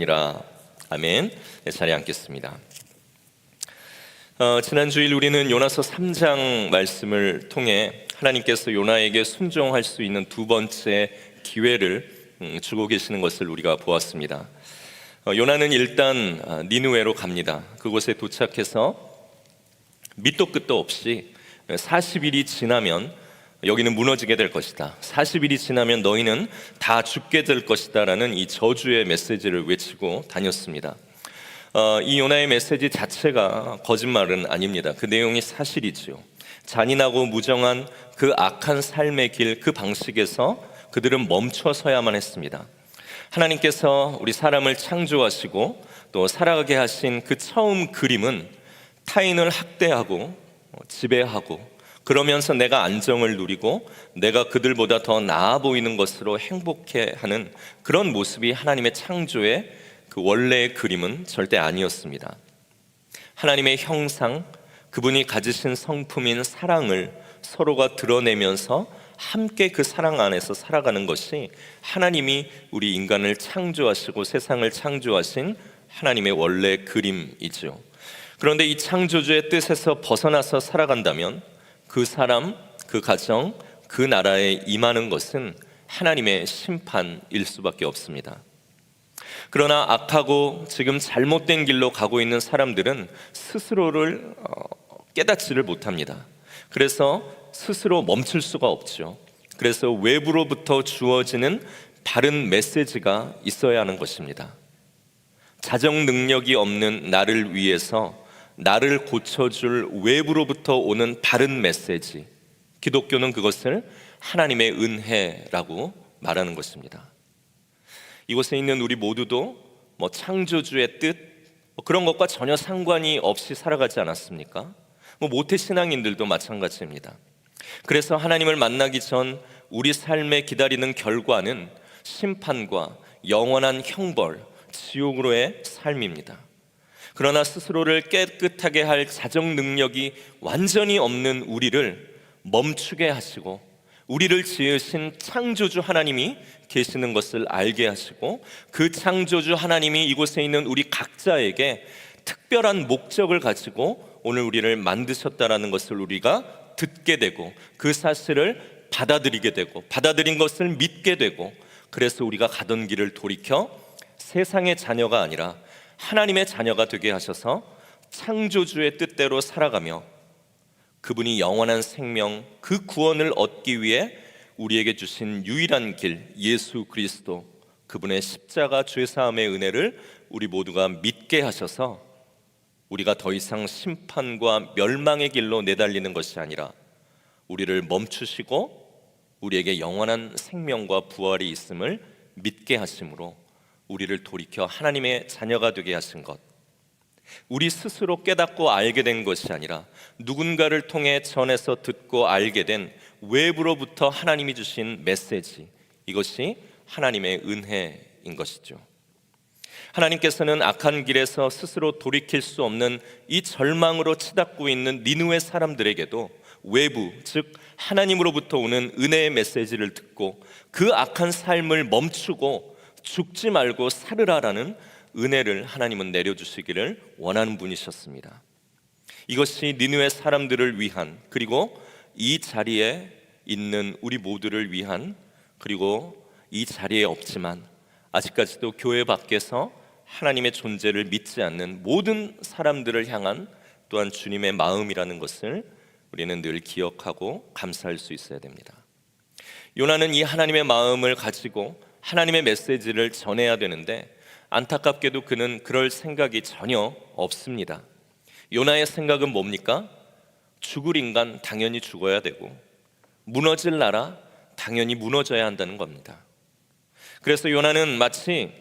이라 아멘. 네, 자리에 앉겠습니다. 지난 주일 우리는 요나서 3장 말씀을 통해 하나님께서 요나에게 순종할 수 있는 두 번째 기회를 주고 계시는 것을 우리가 보았습니다. 요나는 일단 니느웨로 갑니다. 그곳에 도착해서 밑도 끝도 없이 40일이 지나면 여기는 무너지게 될 것이다, 40일이 지나면 너희는 다 죽게 될 것이다 라는 이 저주의 메시지를 외치고 다녔습니다. 이 요나의 메시지 자체가 거짓말은 아닙니다. 그 내용이 사실이지요. 잔인하고 무정한 그 악한 삶의 길, 그 방식에서 그들은 멈춰서야만 했습니다. 하나님께서 우리 사람을 창조하시고 또 살아가게 하신 그 처음 그림은 타인을 학대하고 지배하고 그러면서 내가 안정을 누리고 내가 그들보다 더 나아 보이는 것으로 행복해하는 그런 모습이 하나님의 창조의 그 원래의 그림은 절대 아니었습니다. 하나님의 형상, 그분이 가지신 성품인 사랑을 서로가 드러내면서 함께 그 사랑 안에서 살아가는 것이 하나님이 우리 인간을 창조하시고 세상을 창조하신 하나님의 원래 그림이죠. 그런데 이 창조주의 뜻에서 벗어나서 살아간다면 그 사람, 그 가정, 그 나라에 임하는 것은 하나님의 심판일 수밖에 없습니다. 그러나 악하고 지금 잘못된 길로 가고 있는 사람들은 스스로를 깨닫지를 못합니다. 그래서 스스로 멈출 수가 없죠. 그래서 외부로부터 주어지는 바른 메시지가 있어야 하는 것입니다. 자정 능력이 없는 나를 위해서 나를 고쳐줄 외부로부터 오는 바른 메시지, 기독교는 그것을 하나님의 은혜라고 말하는 것입니다. 이곳에 있는 우리 모두도 창조주의 뜻 그런 것과 전혀 상관이 없이 살아가지 않았습니까? 모태신앙인들도 마찬가지입니다. 그래서 하나님을 만나기 전 우리 삶에 기다리는 결과는 심판과 영원한 형벌, 지옥으로의 삶입니다. 그러나 스스로를 깨끗하게 할 자정 능력이 완전히 없는 우리를 멈추게 하시고 우리를 지으신 창조주 하나님이 계시는 것을 알게 하시고 그 창조주 하나님이 이곳에 있는 우리 각자에게 특별한 목적을 가지고 오늘 우리를 만드셨다라는 것을 우리가 듣게 되고 그 사실을 받아들이게 되고 받아들인 것을 믿게 되고 그래서 우리가 가던 길을 돌이켜 세상의 자녀가 아니라 하나님의 자녀가 되게 하셔서 창조주의 뜻대로 살아가며 그분이 영원한 생명, 그 구원을 얻기 위해 우리에게 주신 유일한 길, 예수 그리스도, 그분의 십자가 죄사함의 은혜를 우리 모두가 믿게 하셔서 우리가 더 이상 심판과 멸망의 길로 내달리는 것이 아니라 우리를 멈추시고 우리에게 영원한 생명과 부활이 있음을 믿게 하심으로 우리를 돌이켜 하나님의 자녀가 되게 하신 것, 우리 스스로 깨닫고 알게 된 것이 아니라 누군가를 통해 전해서 듣고 알게 된 외부로부터 하나님이 주신 메시지, 이것이 하나님의 은혜인 것이죠. 하나님께서는 악한 길에서 스스로 돌이킬 수 없는 이 절망으로 치닫고 있는 니느웨 사람들에게도 외부, 즉 하나님으로부터 오는 은혜의 메시지를 듣고 그 악한 삶을 멈추고 죽지 말고 살으라라는 은혜를 하나님은 내려주시기를 원하는 분이셨습니다. 이것이 니느웨 사람들을 위한, 그리고 이 자리에 있는 우리 모두를 위한, 그리고 이 자리에 없지만 아직까지도 교회 밖에서 하나님의 존재를 믿지 않는 모든 사람들을 향한 또한 주님의 마음이라는 것을 우리는 늘 기억하고 감사할 수 있어야 됩니다. 요나는 이 하나님의 마음을 가지고 하나님의 메시지를 전해야 되는데 안타깝게도 그는 그럴 생각이 전혀 없습니다. 요나의 생각은 뭡니까? 죽을 인간 당연히 죽어야 되고 무너질 나라 당연히 무너져야 한다는 겁니다. 그래서 요나는 마치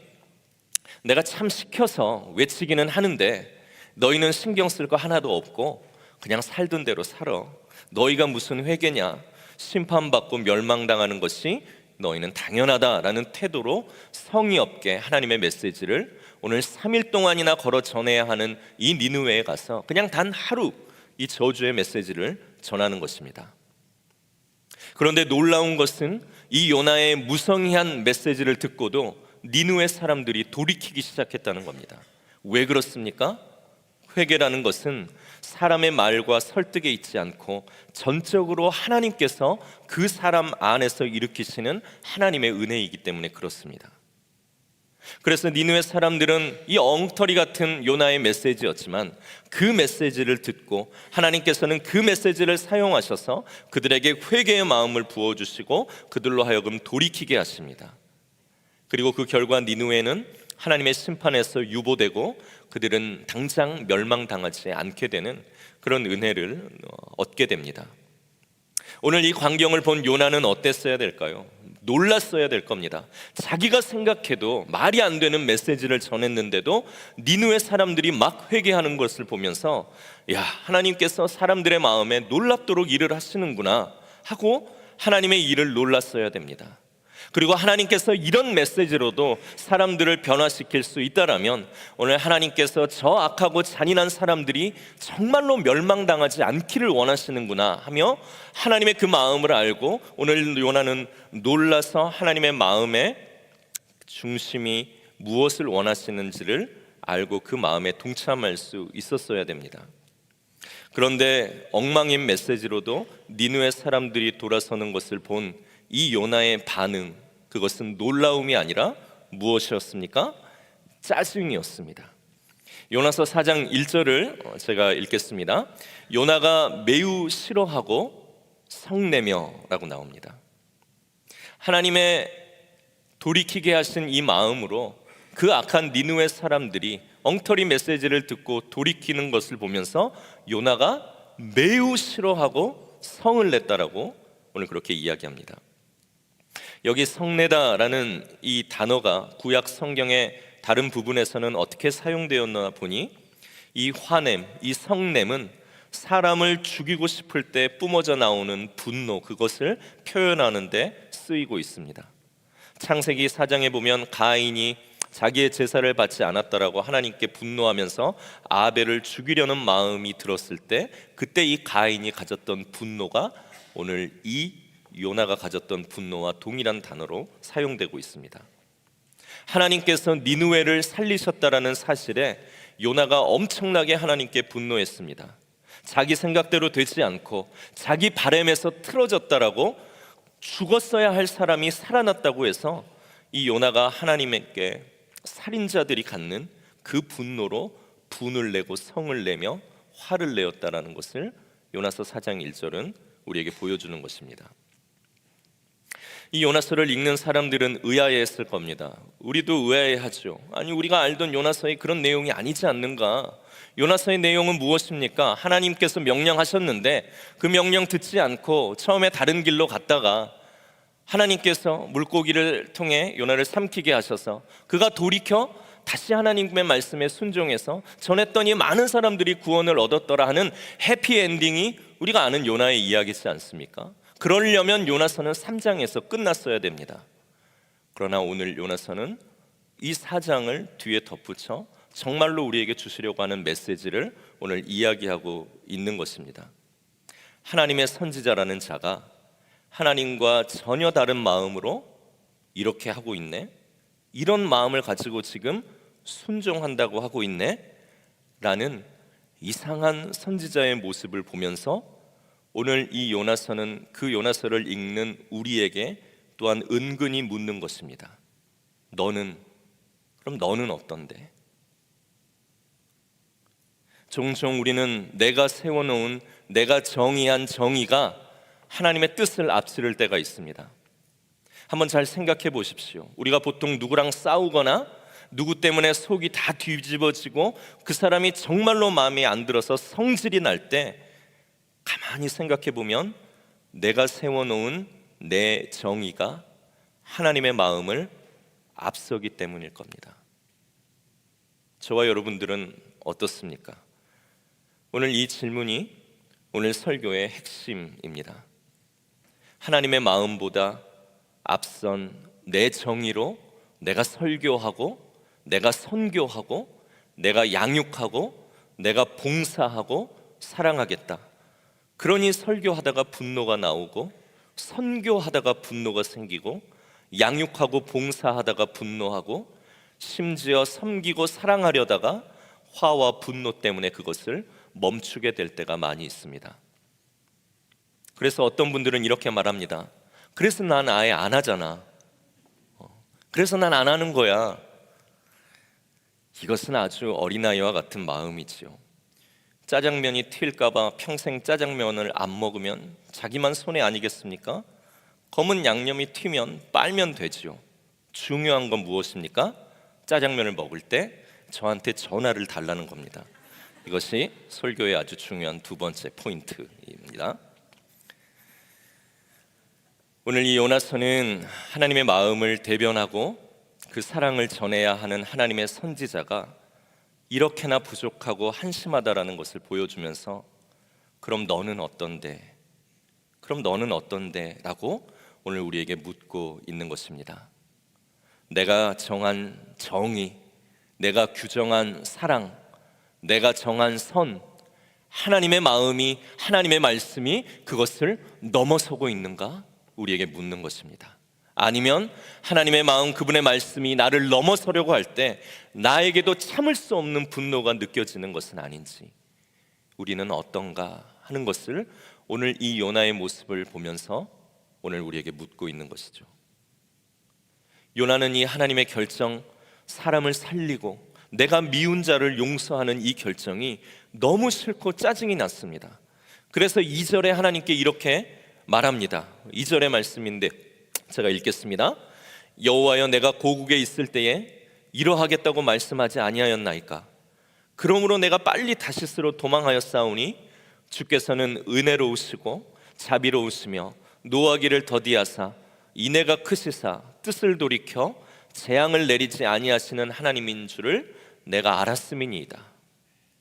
내가 참 시켜서 외치기는 하는데 너희는 신경 쓸 거 하나도 없고 그냥 살던 대로 살아. 너희가 무슨 회개냐? 심판받고 멸망당하는 것이 너희는 당연하다라는 태도로 성의 없게 하나님의 메시지를 오늘 3일 동안이나 걸어 전해야 하는 이 니느웨에 가서 그냥 단 하루 이 저주의 메시지를 전하는 것입니다. 그런데 놀라운 것은 이 요나의 무성의한 메시지를 듣고도 니느웨 사람들이 돌이키기 시작했다는 겁니다. 왜 그렇습니까? 회개라는 것은 사람의 말과 설득에 있지 않고 전적으로 하나님께서 그 사람 안에서 일으키시는 하나님의 은혜이기 때문에 그렇습니다. 그래서 니느웨 사람들은 이 엉터리 같은 요나의 메시지였지만 그 메시지를 듣고 하나님께서는 그 메시지를 사용하셔서 그들에게 회개의 마음을 부어주시고 그들로 하여금 돌이키게 하십니다. 그리고 그 결과 니느웨는 하나님의 심판에서 유보되고 그들은 당장 멸망당하지 않게 되는 그런 은혜를 얻게 됩니다. 오늘 이 광경을 본 요나는 어땠어야 될까요? 놀랐어야 될 겁니다. 자기가 생각해도 말이 안 되는 메시지를 전했는데도 니느웨 사람들이 막 회개하는 것을 보면서 야, 하나님께서 사람들의 마음에 놀랍도록 일을 하시는구나 하고 하나님의 일을 놀랐어야 됩니다. 그리고 하나님께서 이런 메시지로도 사람들을 변화시킬 수 있다라면 오늘 하나님께서 저 악하고 잔인한 사람들이 정말로 멸망당하지 않기를 원하시는구나 하며 하나님의 그 마음을 알고 오늘 요나는 놀라서 하나님의 마음의 중심이 무엇을 원하시는지를 알고 그 마음에 동참할 수 있었어야 됩니다. 그런데 엉망인 메시지로도 니느웨 사람들이 돌아서는 것을 본 이 요나의 반응, 그것은 놀라움이 아니라 무엇이었습니까? 짜증이었습니다. 요나서 4장 1절을 제가 읽겠습니다. 요나가 매우 싫어하고 성내며 라고 나옵니다. 하나님의 돌이키게 하신 이 마음으로 그 악한 니느웨 사람들이 엉터리 메시지를 듣고 돌이키는 것을 보면서 요나가 매우 싫어하고 성을 냈다라고 오늘 그렇게 이야기합니다. 여기 성내다라는 이 단어가 구약 성경의 다른 부분에서는 어떻게 사용되었나 보니 이 화냄, 이 성냄은 사람을 죽이고 싶을 때 뿜어져 나오는 분노, 그것을 표현하는 데 쓰이고 있습니다. 창세기 4장에 보면 가인이 자기의 제사를 받지 않았다라고 하나님께 분노하면서 아벨을 죽이려는 마음이 들었을 때 그때 이 가인이 가졌던 분노가 오늘 이 요나가 가졌던 분노와 동일한 단어로 사용되고 있습니다. 하나님께서 니느웨를 살리셨다라는 사실에 요나가 엄청나게 하나님께 분노했습니다. 자기 생각대로 되지 않고 자기 바램에서 틀어졌다라고 죽었어야 할 사람이 살아났다고 해서 이 요나가 하나님께 살인자들이 갖는 그 분노로 분을 내고 성을 내며 화를 내었다라는 것을 요나서 4장 1절은 우리에게 보여주는 것입니다. 이 요나서를 읽는 사람들은 의아해했을 겁니다. 우리도 의아해하죠. 아니, 우리가 알던 요나서의 그런 내용이 아니지 않는가? 요나서의 내용은 무엇입니까? 하나님께서 명령하셨는데 그 명령 듣지 않고 처음에 다른 길로 갔다가 하나님께서 물고기를 통해 요나를 삼키게 하셔서 그가 돌이켜 다시 하나님의 말씀에 순종해서 전했더니 많은 사람들이 구원을 얻었더라 하는 해피엔딩이 우리가 아는 요나의 이야기지 않습니까? 그러려면 요나서는 3장에서 끝났어야 됩니다. 그러나 오늘 요나서는 이 4장을 뒤에 덧붙여 정말로 우리에게 주시려고 하는 메시지를 오늘 이야기하고 있는 것입니다. 하나님의 선지자라는 자가 하나님과 전혀 다른 마음으로 이렇게 하고 있네? 이런 마음을 가지고 지금 순종한다고 하고 있네? 라는 이상한 선지자의 모습을 보면서 오늘 이 요나서는 그 요나서를 읽는 우리에게 또한 은근히 묻는 것입니다. 그럼 너는 어떤데? 종종 우리는 내가 세워놓은 내가 정의한 정의가 하나님의 뜻을 앞세울 때가 있습니다. 한번 잘 생각해 보십시오. 우리가 보통 누구랑 싸우거나 누구 때문에 속이 다 뒤집어지고 그 사람이 정말로 마음에 안 들어서 성질이 날 때 가만히 생각해 보면 내가 세워놓은 내 정의가 하나님의 마음을 앞서기 때문일 겁니다. 저와 여러분들은 어떻습니까? 오늘 이 질문이 오늘 설교의 핵심입니다. 하나님의 마음보다 앞선 내 정의로 내가 설교하고 내가 선교하고 내가 양육하고 내가 봉사하고 사랑하겠다. 그러니 설교하다가 분노가 나오고 선교하다가 분노가 생기고 양육하고 봉사하다가 분노하고 심지어 섬기고 사랑하려다가 화와 분노 때문에 그것을 멈추게 될 때가 많이 있습니다. 그래서 어떤 분들은 이렇게 말합니다. 그래서 난 아예 안 하잖아. 그래서 난 안 하는 거야. 이것은 아주 어린아이와 같은 마음이지요. 짜장면이 튈까봐 평생 짜장면을 안 먹으면 자기만 손해 아니겠습니까? 검은 양념이 튀면 빨면 되지요. 중요한 건 무엇입니까? 짜장면을 먹을 때 저한테 전화를 달라는 겁니다. 이것이 설교의 아주 중요한 두 번째 포인트입니다. 오늘 이 요나서는 하나님의 마음을 대변하고 그 사랑을 전해야 하는 하나님의 선지자가 이렇게나 부족하고 한심하다라는 것을 보여주면서 그럼 너는 어떤데? 그럼 너는 어떤데? 라고 오늘 우리에게 묻고 있는 것입니다. 내가 정한 정의, 내가 규정한 사랑, 내가 정한 선, 하나님의 마음이, 하나님의 말씀이 그것을 넘어서고 있는가? 우리에게 묻는 것입니다. 아니면 하나님의 마음, 그분의 말씀이 나를 넘어서려고 할 때 나에게도 참을 수 없는 분노가 느껴지는 것은 아닌지, 우리는 어떤가 하는 것을 오늘 이 요나의 모습을 보면서 오늘 우리에게 묻고 있는 것이죠. 요나는 이 하나님의 결정, 사람을 살리고 내가 미운 자를 용서하는 이 결정이 너무 싫고 짜증이 났습니다. 그래서 2절에 하나님께 이렇게 말합니다. 2절의 말씀인데 제가 읽겠습니다. 여호와여, 내가 고국에 있을 때에 이러하겠다고 말씀하지 아니하였나이까? 그러므로 내가 빨리 다시스로 도망하였사오니 주께서는 은혜로우시고 자비로우시며 노하기를 더디하사 인애가 크시사 뜻을 돌이켜 재앙을 내리지 아니하시는 하나님인 줄을 내가 알았음이니이다.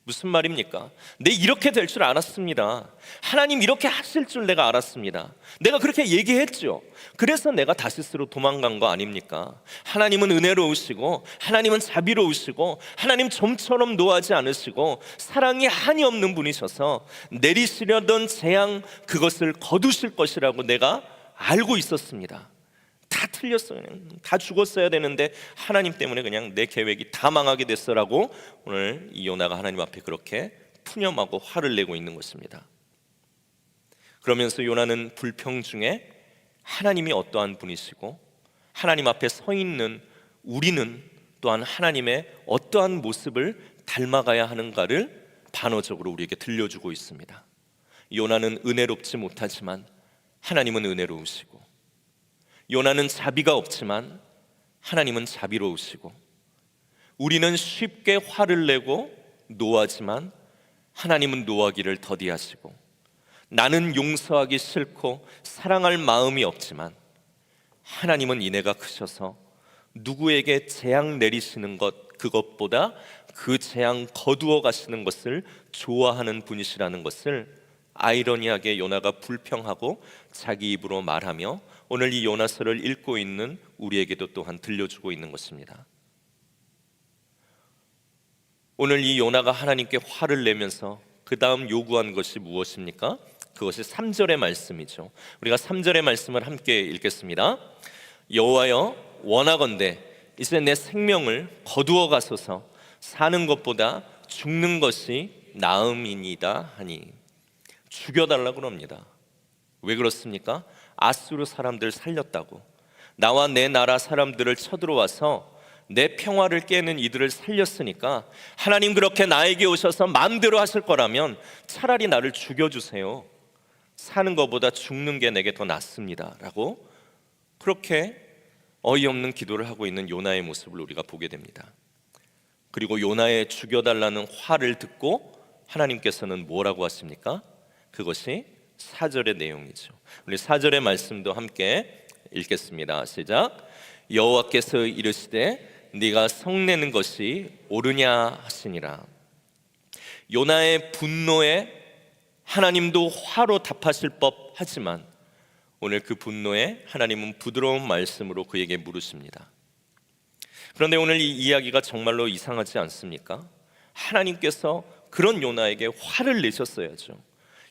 무슨 말입니까? 내 이렇게 될 줄 알았습니다. 하나님 이렇게 하실 줄 내가 알았습니다. 내가 그렇게 얘기했죠. 그래서 내가 다시스로 도망간 거 아닙니까? 하나님은 은혜로우시고 하나님은 자비로우시고 하나님 좀처럼 노하지 않으시고 사랑이 한이 없는 분이셔서 내리시려던 재앙 그것을 거두실 것이라고 내가 알고 있었습니다. 다 틀렸어요. 다 죽었어야 되는데 하나님 때문에 그냥 내 계획이 다 망하게 됐어라고 오늘 이 요나가 하나님 앞에 그렇게 푸념하고 화를 내고 있는 것입니다. 그러면서 요나는 불평 중에 하나님이 어떠한 분이시고 하나님 앞에 서 있는 우리는 또한 하나님의 어떠한 모습을 닮아가야 하는가를 반어적으로 우리에게 들려주고 있습니다. 요나는 은혜롭지 못하지만 하나님은 은혜로우시고, 요나는 자비가 없지만 하나님은 자비로우시고, 우리는 쉽게 화를 내고 노하지만 하나님은 노하기를 더디하시고, 나는 용서하기 싫고 사랑할 마음이 없지만 하나님은 인애가 크셔서 누구에게 재앙 내리시는 것, 그것보다 그 재앙 거두어 가시는 것을 좋아하는 분이시라는 것을 아이러니하게 요나가 불평하고 자기 입으로 말하며 오늘 이 요나서를 읽고 있는 우리에게도 또한 들려주고 있는 것입니다. 오늘 이 요나가 하나님께 화를 내면서 그 다음 요구한 것이 무엇입니까? 그것이 3절의 말씀이죠. 우리가 3절의 말씀을 함께 읽겠습니다. 여호와여, 원하건대 이제 내 생명을 거두어 가소서. 사는 것보다 죽는 것이 나음이니이다 하니. 죽여달라고 합니다. 왜 그렇습니까? 아수르 사람들 살렸다고, 나와 내 나라 사람들을 쳐들어와서 내 평화를 깨는 이들을 살렸으니까 하나님 그렇게 나에게 오셔서 마음대로 하실 거라면 차라리 나를 죽여주세요. 사는 것보다 죽는 게 내게 더 낫습니다 라고 그렇게 어이없는 기도를 하고 있는 요나의 모습을 우리가 보게 됩니다. 그리고 요나의 죽여달라는 화를 듣고 하나님께서는 뭐라고 하십니까? 그것이 4절의 내용이죠. 우리 4절의 말씀도 함께 읽겠습니다. 시작. 여호와께서 이르시되 네가 성내는 것이 옳으냐 하시니라. 요나의 분노에 하나님도 화로 답하실 법하지만 오늘 그 분노에 하나님은 부드러운 말씀으로 그에게 물으십니다. 그런데 오늘 이 이야기가 정말로 이상하지 않습니까? 하나님께서 그런 요나에게 화를 내셨어야죠.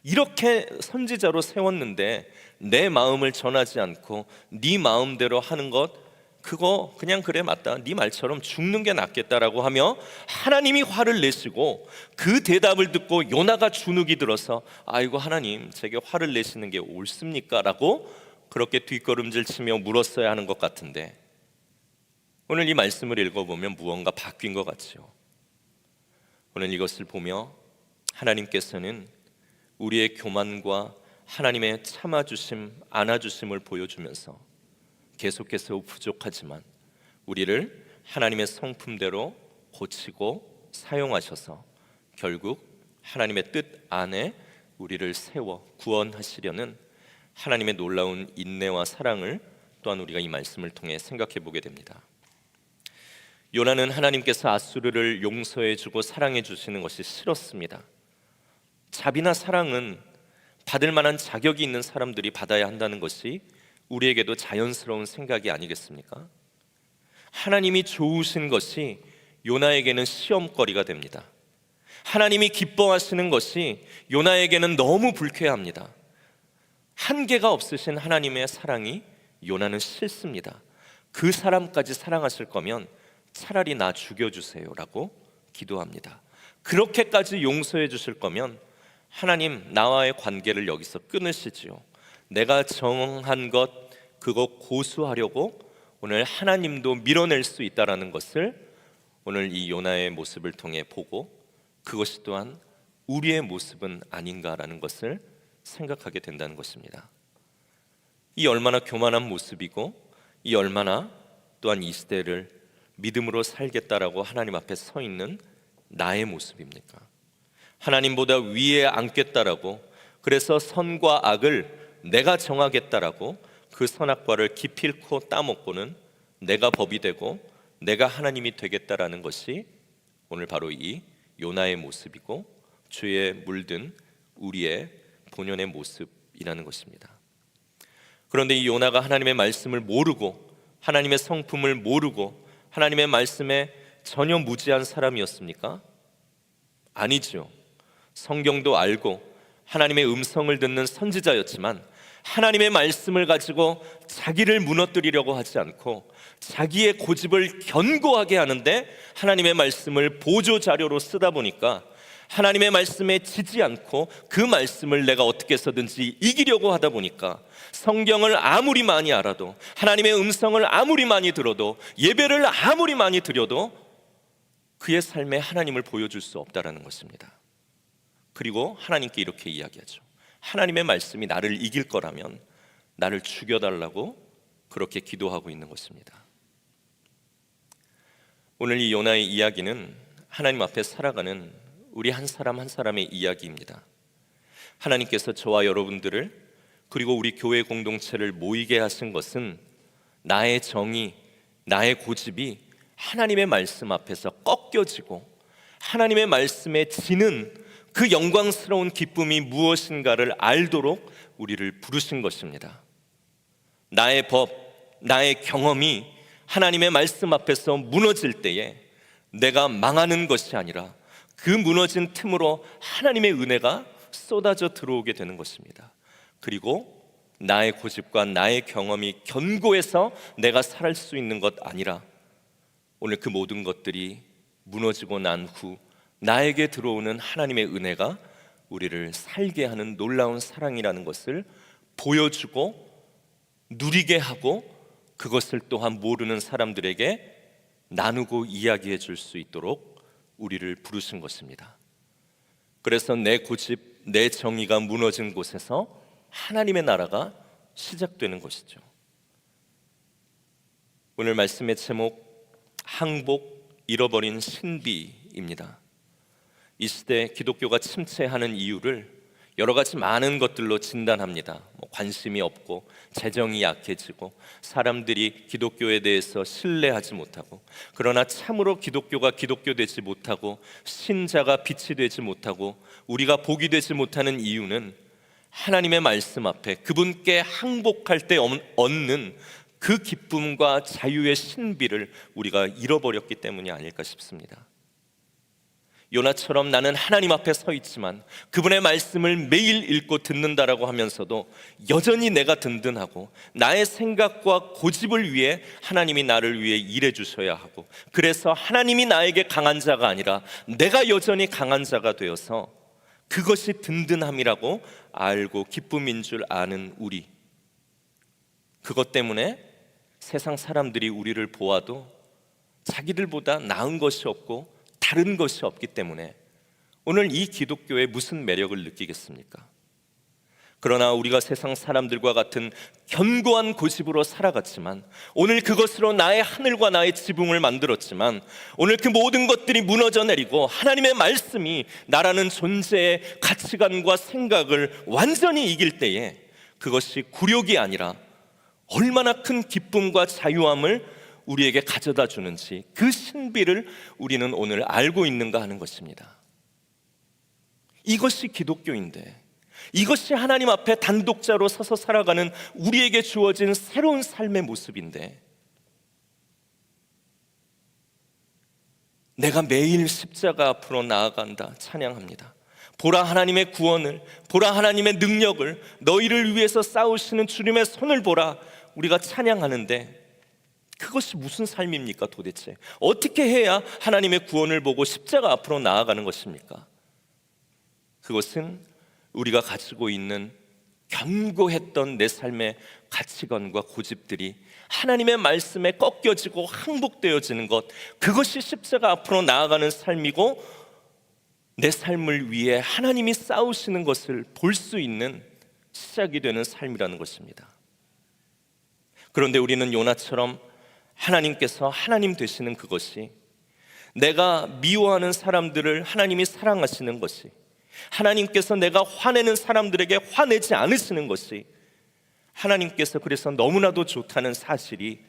이렇게 선지자로 세웠는데 내 마음을 전하지 않고 네 마음대로 하는 것, 그거 그냥 그래 맞다, 네 말처럼 죽는 게 낫겠다라고 하며 하나님이 화를 내시고, 그 대답을 듣고 요나가 주눅이 들어서 아이고 하나님, 제게 화를 내시는 게 옳습니까? 라고 그렇게 뒷걸음질 치며 물었어야 하는 것 같은데, 오늘 이 말씀을 읽어보면 무언가 바뀐 것 같죠. 오늘 이것을 보며 하나님께서는 우리의 교만과 하나님의 참아주심, 안아주심을 보여주면서 계속해서 부족하지만 우리를 하나님의 성품대로 고치고 사용하셔서 결국 하나님의 뜻 안에 우리를 세워 구원하시려는 하나님의 놀라운 인내와 사랑을 또한 우리가 이 말씀을 통해 생각해 보게 됩니다. 요나는 하나님께서 아수르를 용서해 주고 사랑해 주시는 것이 싫었습니다. 자비나 사랑은 받을 만한 자격이 있는 사람들이 받아야 한다는 것이 우리에게도 자연스러운 생각이 아니겠습니까? 하나님이 좋으신 것이 요나에게는 시험거리가 됩니다. 하나님이 기뻐하시는 것이 요나에게는 너무 불쾌합니다. 한계가 없으신 하나님의 사랑이 요나는 싫습니다. 그 사람까지 사랑하실 거면 차라리 나 죽여주세요 라고 기도합니다. 그렇게까지 용서해 주실 거면 하나님, 나와의 관계를 여기서 끊으시지요. 내가 정한 것 그거 고수하려고 오늘 하나님도 밀어낼 수 있다라는 것을 오늘 이 요나의 모습을 통해 보고, 그것이 또한 우리의 모습은 아닌가라는 것을 생각하게 된다는 것입니다. 이 얼마나 교만한 모습이고, 이 얼마나 또한 이 시대를 믿음으로 살겠다라고 하나님 앞에 서 있는 나의 모습입니까? 하나님보다 위에 앉겠다라고, 그래서 선과 악을 내가 정하겠다라고 그 선악과를 기필코 따먹고는 내가 법이 되고 내가 하나님이 되겠다라는 것이 오늘 바로 이 요나의 모습이고 죄에 물든 우리의 본연의 모습이라는 것입니다. 그런데 이 요나가 하나님의 말씀을 모르고 하나님의 성품을 모르고 하나님의 말씀에 전혀 무지한 사람이었습니까? 아니죠. 성경도 알고 하나님의 음성을 듣는 선지자였지만 하나님의 말씀을 가지고 자기를 무너뜨리려고 하지 않고 자기의 고집을 견고하게 하는데 하나님의 말씀을 보조 자료로 쓰다 보니까 하나님의 말씀에 지지 않고 그 말씀을 내가 어떻게 해서든지 이기려고 하다 보니까 성경을 아무리 많이 알아도, 하나님의 음성을 아무리 많이 들어도, 예배를 아무리 많이 드려도 그의 삶에 하나님을 보여줄 수 없다라는 것입니다. 그리고 하나님께 이렇게 이야기하죠. 하나님의 말씀이 나를 이길 거라면 나를 죽여달라고 그렇게 기도하고 있는 것입니다. 오늘 이 요나의 이야기는 하나님 앞에 살아가는 우리 한 사람 한 사람의 이야기입니다. 하나님께서 저와 여러분들을, 그리고 우리 교회 공동체를 모이게 하신 것은 나의 정의, 나의 고집이 하나님의 말씀 앞에서 꺾여지고 하나님의 말씀에 지는 그 영광스러운 기쁨이 무엇인가를 알도록 우리를 부르신 것입니다. 나의 법, 나의 경험이 하나님의 말씀 앞에서 무너질 때에 내가 망하는 것이 아니라 그 무너진 틈으로 하나님의 은혜가 쏟아져 들어오게 되는 것입니다. 그리고 나의 고집과 나의 경험이 견고해서 내가 살 수 있는 것 아니라 오늘 그 모든 것들이 무너지고 난 후 나에게 들어오는 하나님의 은혜가 우리를 살게 하는 놀라운 사랑이라는 것을 보여주고 누리게 하고, 그것을 또한 모르는 사람들에게 나누고 이야기해 줄 수 있도록 우리를 부르신 것입니다. 그래서 내 고집, 내 정의가 무너진 곳에서 하나님의 나라가 시작되는 것이죠. 오늘 말씀의 제목, 항복, 잃어버린 신비입니다. 이 시대 기독교가 침체하는 이유를 여러 가지 많은 것들로 진단합니다. 관심이 없고, 재정이 약해지고, 사람들이 기독교에 대해서 신뢰하지 못하고, 그러나 참으로 기독교가 기독교되지 못하고 신자가 빛이 되지 못하고 우리가 복이 되지 못하는 이유는 하나님의 말씀 앞에 그분께 항복할 때 얻는 그 기쁨과 자유의 신비를 우리가 잃어버렸기 때문이 아닐까 싶습니다. 요나처럼 나는 하나님 앞에 서 있지만 그분의 말씀을 매일 읽고 듣는다라고 하면서도 여전히 내가 든든하고 나의 생각과 고집을 위해 하나님이 나를 위해 일해 주셔야 하고, 그래서 하나님이 나에게 강한 자가 아니라 내가 여전히 강한 자가 되어서 그것이 든든함이라고 알고 기쁨인 줄 아는 우리, 그것 때문에 세상 사람들이 우리를 보아도 자기들보다 나은 것이 없고 다른 것이 없기 때문에 오늘 이 기독교에 무슨 매력을 느끼겠습니까? 그러나 우리가 세상 사람들과 같은 견고한 고집으로 살아갔지만, 오늘 그것으로 나의 하늘과 나의 지붕을 만들었지만, 오늘 그 모든 것들이 무너져 내리고 하나님의 말씀이 나라는 존재의 가치관과 생각을 완전히 이길 때에 그것이 굴욕이 아니라 얼마나 큰 기쁨과 자유함을 우리에게 가져다 주는지, 그 신비를 우리는 오늘 알고 있는가 하는 것입니다. 이것이 기독교인데, 이것이 하나님 앞에 단독자로 서서 살아가는 우리에게 주어진 새로운 삶의 모습인데, 내가 매일 십자가 앞으로 나아간다 찬양합니다. 보라 하나님의 구원을, 보라 하나님의 능력을, 너희를 위해서 싸우시는 주님의 손을 보라, 우리가 찬양하는데 그것이 무슨 삶입니까 도대체? 어떻게 해야 하나님의 구원을 보고 십자가 앞으로 나아가는 것입니까? 그것은 우리가 가지고 있는 견고했던 내 삶의 가치관과 고집들이 하나님의 말씀에 꺾여지고 항복되어지는 것, 그것이 십자가 앞으로 나아가는 삶이고, 내 삶을 위해 하나님이 싸우시는 것을 볼 수 있는 시작이 되는 삶이라는 것입니다. 그런데 우리는 요나처럼 하나님께서 하나님 되시는 그것이, 내가 미워하는 사람들을 하나님이 사랑하시는 것이, 하나님께서 내가 화내는 사람들에게 화내지 않으시는 것이, 하나님께서 그래서 너무나도 좋다는 사실이,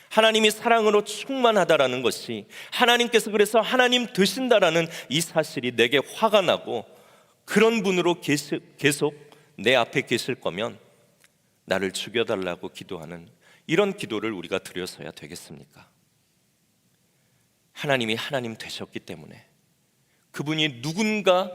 하나님이 사랑으로 충만하다라는 것이, 하나님께서 그래서 하나님 되신다라는 이 사실이 내게 화가 나고, 그런 분으로 계속 내 앞에 계실 거면 나를 죽여달라고 기도하는 이런 기도를 우리가 드려서야 되겠습니까? 하나님이 하나님 되셨기 때문에, 그분이 누군가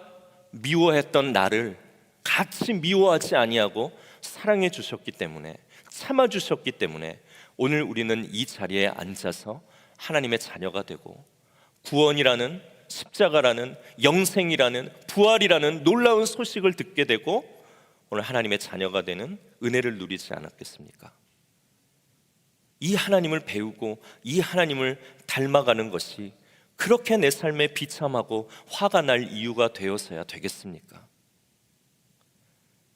미워했던 나를 같이 미워하지 아니하고 사랑해 주셨기 때문에, 참아 주셨기 때문에 오늘 우리는 이 자리에 앉아서 하나님의 자녀가 되고, 구원이라는, 십자가라는, 영생이라는, 부활이라는 놀라운 소식을 듣게 되고 오늘 하나님의 자녀가 되는 은혜를 누리지 않았겠습니까? 이 하나님을 배우고 이 하나님을 닮아가는 것이 그렇게 내 삶에 비참하고 화가 날 이유가 되어서야 되겠습니까?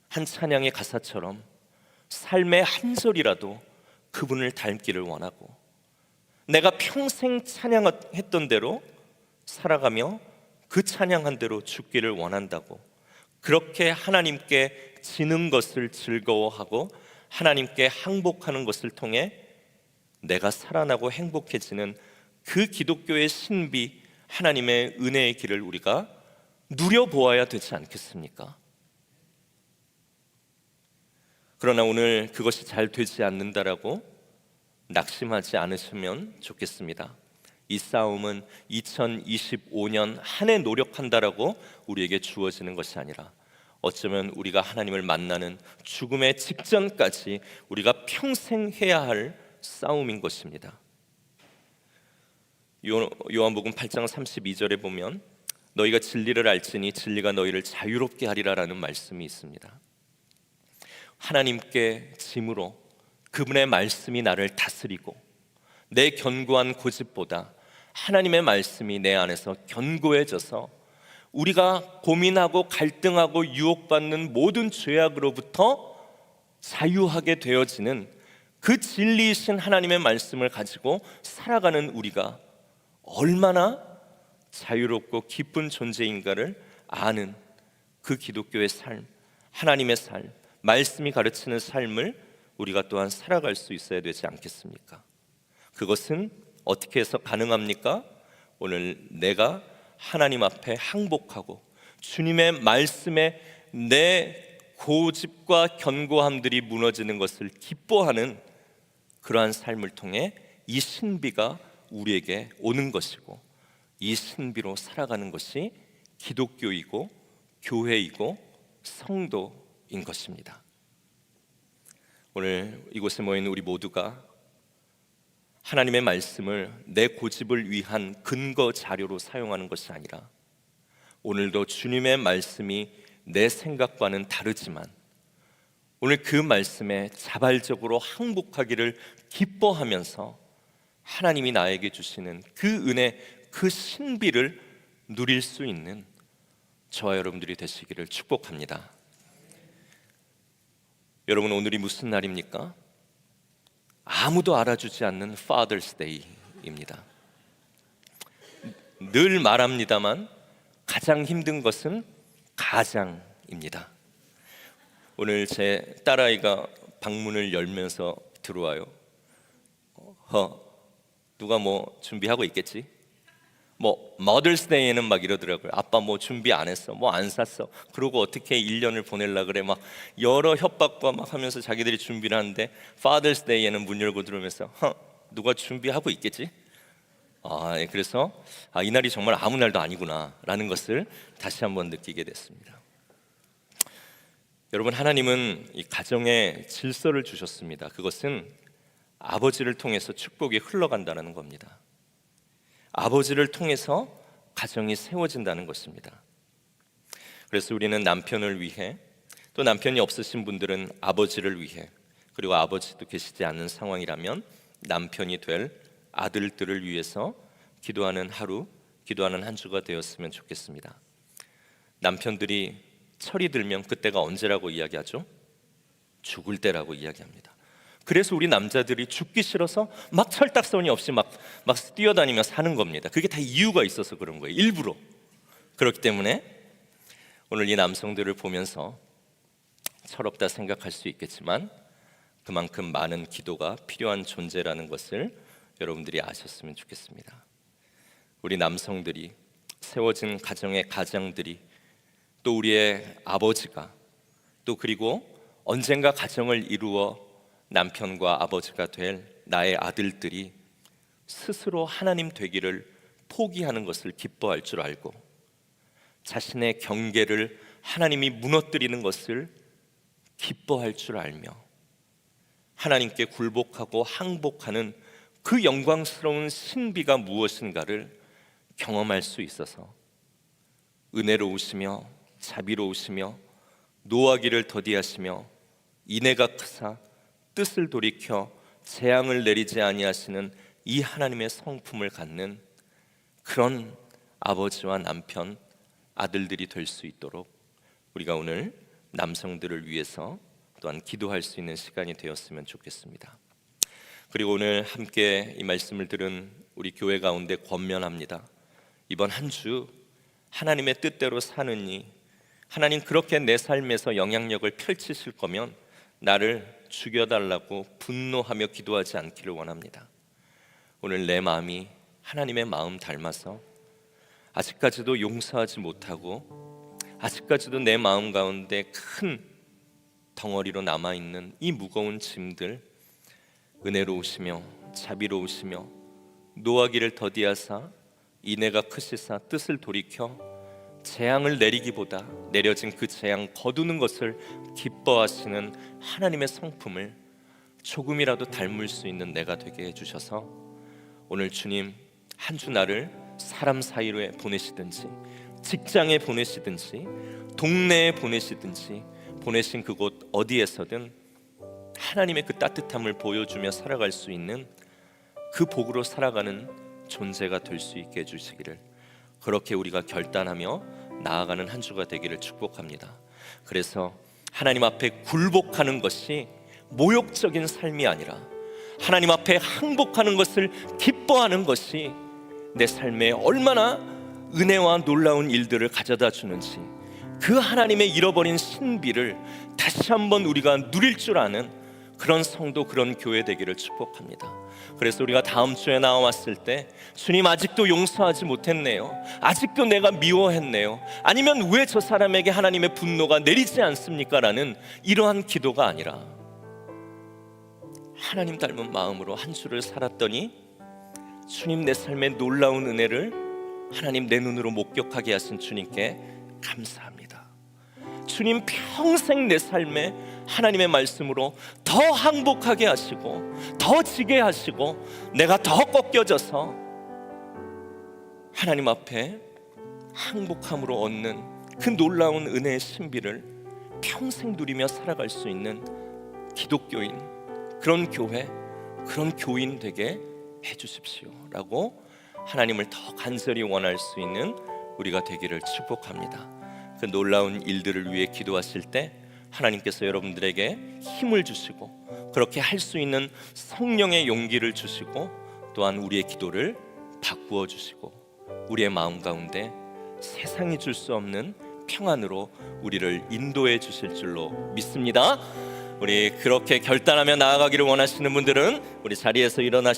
한 찬양의 가사처럼 삶의 한 절이라도 그분을 닮기를 원하고, 내가 평생 찬양했던 대로 살아가며 그 찬양한 대로 죽기를 원한다고, 그렇게 하나님께 지는 것을 즐거워하고 하나님께 항복하는 것을 통해 내가 살아나고 행복해지는 그 기독교의 신비, 하나님의 은혜의 길을 우리가 누려보아야 되지 않겠습니까? 그러나 오늘 그것이 잘 되지 않는다라고 낙심하지 않으시면 좋겠습니다. 이 싸움은 2025년 한 해 노력한다라고 우리에게 주어지는 것이 아니라, 어쩌면 우리가 하나님을 만나는 죽음의 직전까지 우리가 평생 해야 할 싸움인 것입니다. 요한복음 8장 32절에 보면 너희가 진리를 알지니 진리가 너희를 자유롭게 하리라라는 말씀이 있습니다. 하나님께 짐으로 그분의 말씀이 나를 다스리고, 내 견고한 고집보다 하나님의 말씀이 내 안에서 견고해져서 우리가 고민하고 갈등하고 유혹받는 모든 죄악으로부터 자유하게 되어지는 그 진리이신 하나님의 말씀을 가지고 살아가는 우리가 얼마나 자유롭고 기쁜 존재인가를 아는 그 기독교의 삶, 하나님의 삶, 말씀이 가르치는 삶을 우리가 또한 살아갈 수 있어야 되지 않겠습니까? 그것은 어떻게 해서 가능합니까? 오늘 내가 하나님 앞에 항복하고 주님의 말씀에 내 고집과 견고함들이 무너지는 것을 기뻐하는 그러한 삶을 통해 이 신비가 우리에게 오는 것이고, 이 신비로 살아가는 것이 기독교이고 교회이고 성도인 것입니다. 오늘 이곳에 모인 우리 모두가 하나님의 말씀을 내 고집을 위한 근거 자료로 사용하는 것이 아니라 오늘도 주님의 말씀이 내 생각과는 다르지만 오늘 그 말씀에 자발적으로 항복하기를 기뻐하면서 하나님이 나에게 주시는 그 은혜, 그 신비를 누릴 수 있는 저와 여러분들이 되시기를 축복합니다. 여러분, 오늘이 무슨 날입니까? 아무도 알아주지 않는 Father's Day입니다. 늘 말합니다만 가장 힘든 것은 가장입니다. 오늘 제 딸아이가 방문을 열면서 들어와요. 누가 뭐 준비하고 있겠지? 뭐 Mother's Day에는 막 이러더라고요. 아빠 뭐 준비 안 했어, 뭐 안 샀어, 그러고 어떻게 1년을 보내려 그래, 막 여러 협박과 막 하면서 자기들이 준비를 하는데 Father's Day에는 문 열고 들어오면서 누가 준비하고 있겠지? 그래서 이 날이 정말 아무 날도 아니구나 라는 것을 다시 한번 느끼게 됐습니다. 여러분, 하나님은 이 가정에 질서를 주셨습니다. 그것은 아버지를 통해서 축복이 흘러간다는 겁니다. 아버지를 통해서 가정이 세워진다는 것입니다. 그래서 우리는 남편을 위해, 또 남편이 없으신 분들은 아버지를 위해, 그리고 아버지도 계시지 않는 상황이라면 남편이 될 아들들을 위해서 기도하는 하루, 기도하는 한 주가 되었으면 좋겠습니다. 남편들이 철이 들면 그때가 언제라고 이야기하죠? 죽을 때라고 이야기합니다. 그래서 우리 남자들이 죽기 싫어서 막 철딱서니 없이 막 뛰어다니며 사는 겁니다. 그게 다 이유가 있어서 그런 거예요. 일부러. 그렇기 때문에 오늘 이 남성들을 보면서 철없다 생각할 수 있겠지만 그만큼 많은 기도가 필요한 존재라는 것을 여러분들이 아셨으면 좋겠습니다. 우리 남성들이, 세워진 가정의 가장들이, 또 우리의 아버지가, 또 그리고 언젠가 가정을 이루어 남편과 아버지가 될 나의 아들들이 스스로 하나님 되기를 포기하는 것을 기뻐할 줄 알고 자신의 경계를 하나님이 무너뜨리는 것을 기뻐할 줄 알며 하나님께 굴복하고 항복하는 그 영광스러운 신비가 무엇인가를 경험할 수 있어서 은혜로우시며 자비로우시며 노하기를 더디하시며 인애가 크사 뜻을 돌이켜 재앙을 내리지 아니하시는 이 하나님의 성품을 갖는 그런 아버지와 남편, 아들들이 될 수 있도록 우리가 오늘 남성들을 위해서 또한 기도할 수 있는 시간이 되었으면 좋겠습니다. 그리고 오늘 함께 이 말씀을 들은 우리 교회 가운데 권면합니다. 이번 한 주 하나님의 뜻대로 사느니 하나님 그렇게 내 삶에서 영향력을 펼치실 거면 나를 죽여달라고 분노하며 기도하지 않기를 원합니다. 오늘 내 마음이 하나님의 마음 닮아서 아직까지도 용서하지 못하고 아직까지도 내 마음 가운데 큰 덩어리로 남아있는 이 무거운 짐들, 은혜로우시며 자비로우시며 노하기를 더디하사 인애가 크시사 뜻을 돌이켜 재앙을 내리기보다 내려진 그 재앙 거두는 것을 기뻐하시는 하나님의 성품을 조금이라도 닮을 수 있는 내가 되게 해주셔서 오늘 주님 한 주 나를 사람 사이로 보내시든지 직장에 보내시든지 동네에 보내시든지 보내신 그곳 어디에서든 하나님의 그 따뜻함을 보여주며 살아갈 수 있는 그 복으로 살아가는 존재가 될 수 있게 해주시기를, 그렇게 우리가 결단하며 나아가는 한 주가 되기를 축복합니다. 그래서 하나님 앞에 굴복하는 것이 모욕적인 삶이 아니라 하나님 앞에 항복하는 것을 기뻐하는 것이 내 삶에 얼마나 은혜와 놀라운 일들을 가져다 주는지 그 하나님의 잃어버린 신비를 다시 한번 우리가 누릴 줄 아는 그런 성도, 그런 교회 되기를 축복합니다. 그래서 우리가 다음 주에 나왔을 때 주님 아직도 용서하지 못했네요, 아직도 내가 미워했네요, 아니면 왜 저 사람에게 하나님의 분노가 내리지 않습니까? 라는 이러한 기도가 아니라 하나님 닮은 마음으로 한 주를 살았더니 주님 내 삶에 놀라운 은혜를 하나님 내 눈으로 목격하게 하신 주님께 감사합니다. 주님 평생 내 삶에 하나님의 말씀으로 더 항복하게 하시고 더 지게 하시고 내가 더 꺾여져서 하나님 앞에 항복함으로 얻는 그 놀라운 은혜의 신비를 평생 누리며 살아갈 수 있는 기독교인, 그런 교회, 그런 교인 되게 해주십시오 라고 하나님을 더 간절히 원할 수 있는 우리가 되기를 축복합니다. 그 놀라운 일들을 위해 기도하실 때 하나님께서 여러분들에게 힘을 주시고 그렇게 할 수 있는 성령의 용기를 주시고 또한 우리의 기도를 바꾸어 주시고 우리의 마음 가운데 세상이 줄 수 없는 평안으로 우리를 인도해 주실 줄로 믿습니다. 우리 그렇게 결단하며 나아가기를 원하시는 분들은 우리 자리에서 일어나셔서